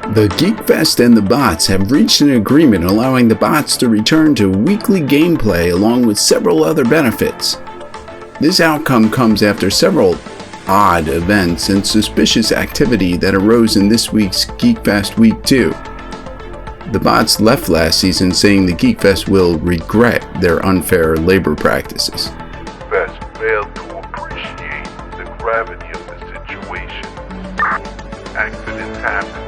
The GeekFest and the bots have reached an agreement allowing the bots to return to weekly gameplay along with several other benefits. This outcome comes after several odd events and suspicious activity that arose in this week's GeekFest Week 2. The bots left last season saying the GeekFest will regret their unfair labor practices. Fest failed to appreciate the gravity of the situation. Accidents happen.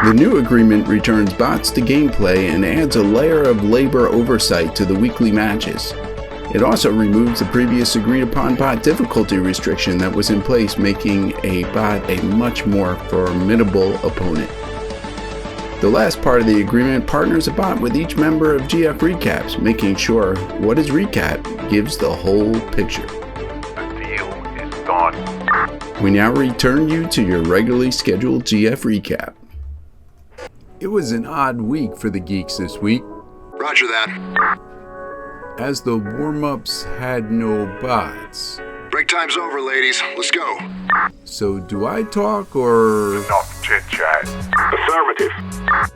The new agreement returns bots to gameplay and adds a layer of labor oversight to the weekly matches. It also removes the previous agreed upon bot difficulty restriction that was in place, making a bot a much more formidable opponent. The last part of the agreement partners a bot with each member of GF Recaps, making sure What is Recap gives the whole picture. The deal is done. We now return you to your regularly scheduled GF Recap. It was an odd week for the geeks this week, Roger that. as the warm-ups had no bots. Break time's over, ladies. Let's go. So do I talk or... Enough chit-chat. Affirmative.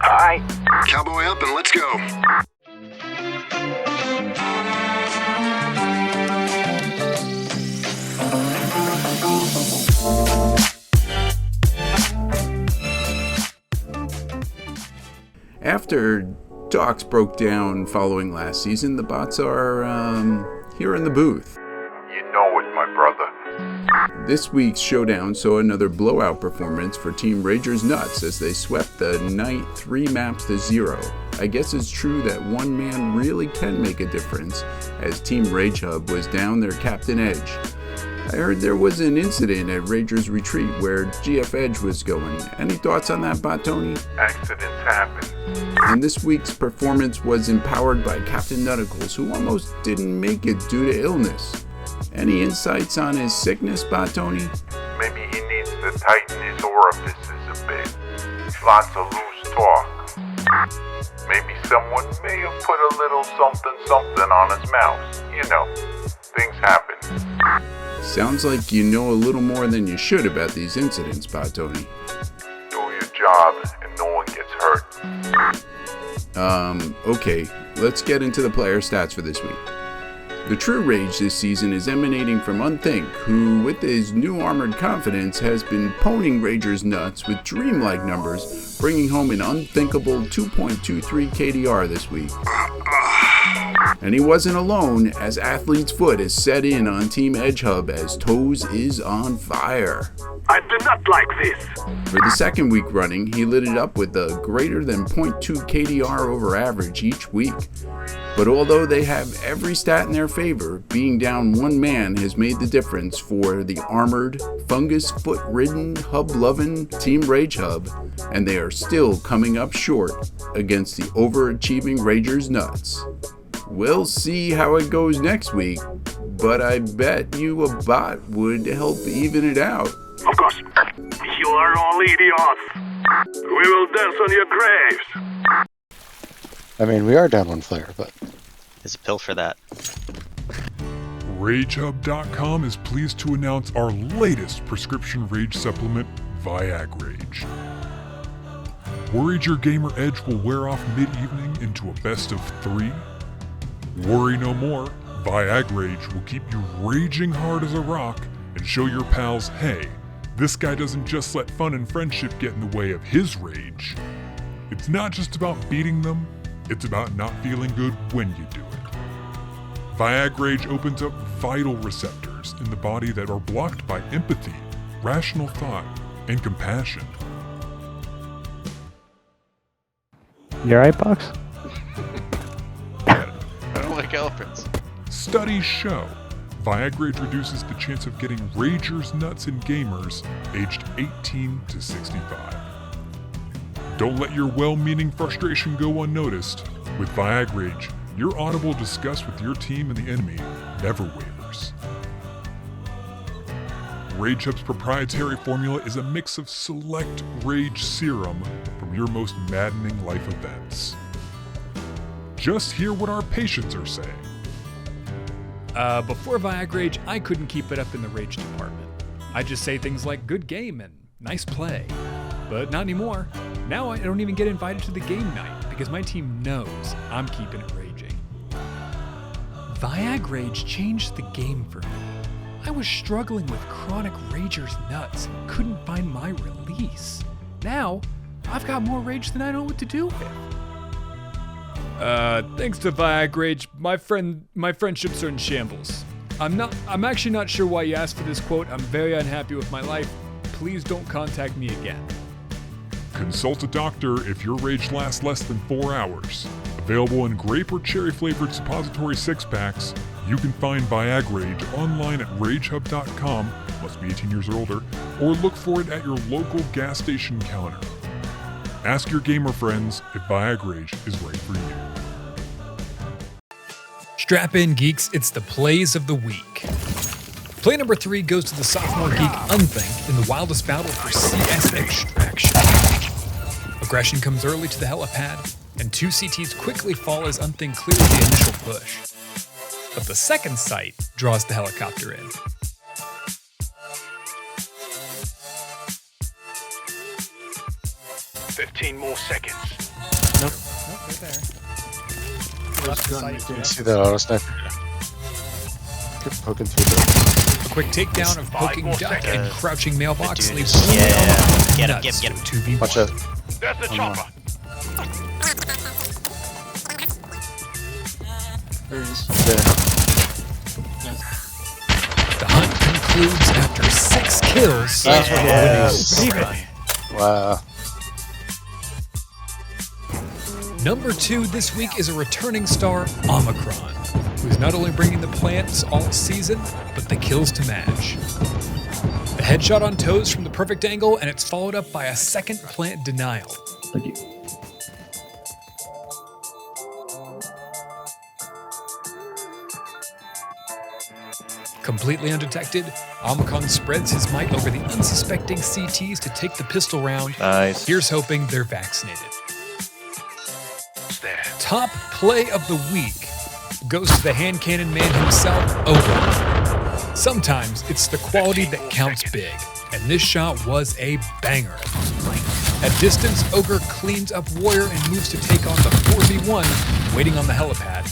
Aye. Cowboy up and let's go. After talks broke down following last season, the bots are here in the booth. You know it, my brother. This week's showdown saw another blowout performance for Team Ragers Nuts as they swept the night 3 maps to 0. I guess it's true that one man really can make a difference, as Team Rage Hub was down their Captain Edge. I heard there was an incident at Ragers Retreat where GF Edge was going. Any thoughts on that, Bot Tony? Accidents happen. And this week's performance was empowered by Captain Nutticles, who almost didn't make it due to illness. Any insights on his sickness, Bot Tony? Maybe he needs to tighten his orifices a bit. Lots of loose talk. Maybe someone may have put a little something on his mouth. You know, things happen. Sounds like you know a little more than you should about these incidents, Bot Tony. Do your job and no one gets hurt. Okay, let's get into the player stats for this week. The true rage this season is emanating from Unthink, who, with his new armored confidence, has been poning Ragers nuts with dreamlike numbers, bringing home an unthinkable 2.23 KDR this week. And he wasn't alone, as Athlete's Foot is set in on Team Edge Hub as Toes is on fire. I do not like this. For the second week running, he lit it up with a greater than 0.2 KDR over average each week. But although they have every stat in their favor, being down one man has made the difference for the armored, fungus foot-ridden, hub-loving Team Rage Hub, and they are still coming up short against the overachieving Ragers Nuts. We'll see how it goes next week, but I bet you a bot would help even it out. Of course. You are all idiots. We will dance on your graves. I mean, we are down one player, but... There's a pill for that. RageHub.com is pleased to announce our latest prescription rage supplement, Viagrage. Worried your gamer edge will wear off mid-evening into a best of 3? Worry no more, Viagrage will keep you raging hard as a rock and show your pals, hey, this guy doesn't just let fun and friendship get in the way of his rage. It's not just about beating them, it's about not feeling good when you do it. Viagrage opens up vital receptors in the body that are blocked by empathy, rational thought, and compassion. You alright, Box? I don't like elephants. Studies show Viagrage reduces the chance of getting Ragers nuts in gamers aged 18 to 65. Don't let your well-meaning frustration go unnoticed. With Viagrage, your audible disgust with your team and the enemy never wavers. Rage Hub's proprietary formula is a mix of select rage serum from your most maddening life events. Just hear what our patients are saying. Before Viagrage, I couldn't keep it up in the rage department. I'd just say things like good game and nice play. But not anymore. Now I don't even get invited to the game night because my team knows I'm keeping it raging. Viag Rage changed the game for me. I was struggling with chronic Rager's nuts and couldn't find my release. Now, I've got more rage than I know what to do with. Thanks to Viag Rage, my friendships are in shambles. I'm actually not sure why you asked for this quote. I'm very unhappy with my life. Please don't contact me again. Consult a doctor if your rage lasts less than 4 hours. Available in grape or cherry flavored suppository 6-packs, you can find Viag Rage online at ragehub.com, must be 18 years or older, or look for it at your local gas station counter. Ask your gamer friends if Viag Rage is right for you. Strap in, geeks, it's the plays of the week. Play number 3 goes to the sophomore geek Unthink in the wildest battle for CS Extraction. Aggression comes early to the helipad, and 2 CTs quickly fall as Unthink clears the initial push. But the second sight draws the helicopter in. $15 more seconds. Nope, right there. You see that auto sniper? Keep poking through the... A quick takedown of poking more duck seconds. and crouching mailbox Dude, leaves yeah. only Omicron Get him, nuts get him. with 2v1. Watch out. There's the chopper. There. The hunt concludes after 6 kills. Wow. Number 2 this week is a returning star, Omicron, who's not only bringing the plants all season, but the kills to match. A headshot on toes from the perfect angle, and it's followed up by a second plant denial. Thank you. Completely undetected, Omicron spreads his might over the unsuspecting CTs to take the pistol round. Nice. Here's hoping they're vaccinated. There. Top play of the week goes to the hand cannon man himself, Ogre. Sometimes it's the quality that counts big, and this shot was a banger. At distance, Ogre cleans up Warrior and moves to take on the 4v1 waiting on the helipad.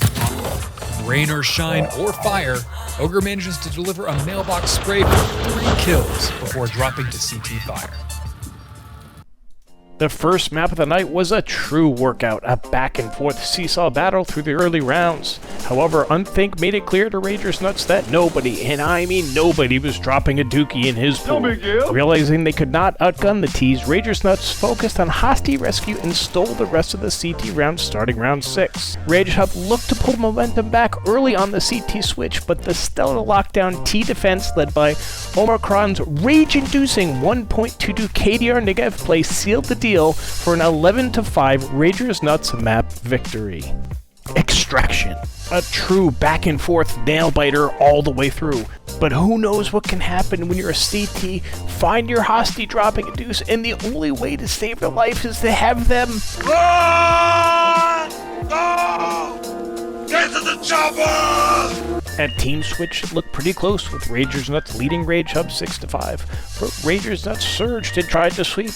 Rain or shine or fire, Ogre manages to deliver a mailbox spray for 3 kills before dropping to CT fire. The first map of the night was a true workout, a back-and-forth seesaw battle through the early rounds. However, Unthink made it clear to Ragers Nuts that nobody, and I mean nobody, was dropping a dookie in his pool. Realizing they could not outgun the T's, Ragers Nuts focused on hostage rescue and stole the rest of the CT round starting round 6. Rage Hub looked to pull momentum back early on the CT switch, but the stellar lockdown T defense led by Omicron's rage-inducing 1.22 KDR Negev play sealed the deal for an 11-5 Ragers Nuts map victory. Extraction. A true back-and-forth nail-biter all the way through. But who knows what can happen when you're a CT, find your hostie dropping a deuce, and the only way to save their life is to have them... Run! Go! Get to the chopper! At Team Switch, it looked pretty close with Ragers Nuts leading Rage Hub 6-5, but Ragers Nuts surged and tried to sweep.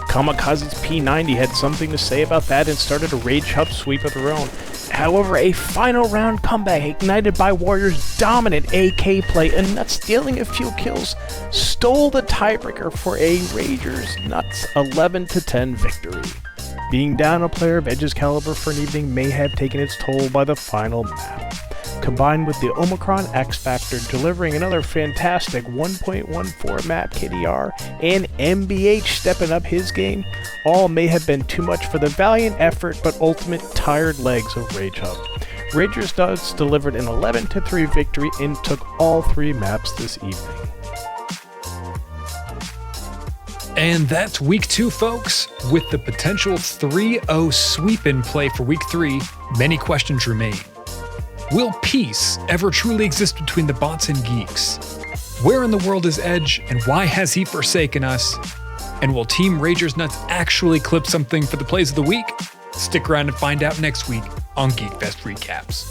Kamikaze's P90 had something to say about that and started a Rage Hub sweep of their own. However, a final round comeback ignited by Warrior's dominant AK play and Nuts stealing a few kills stole the tiebreaker for a Ragers Nuts 11-10 victory. Being down a player of Edge's caliber for an evening may have taken its toll by the final map. Combined with the Omicron X Factor delivering another fantastic 1.14 map KDR and MBH stepping up his game, all may have been too much for the valiant effort but ultimate tired legs of Rage Hub. Ragers Nuts delivered an 11-3 victory and took all 3 maps this evening. And that's week 2, folks. With the potential 3-0 sweep in play for week 3, many questions remain. Will peace ever truly exist between the bots and geeks? Where in the world is Edge, and why has he forsaken us? And will Team Ragers Nuts actually clip something for the plays of the week? Stick around and find out next week on Geek Fest Recaps.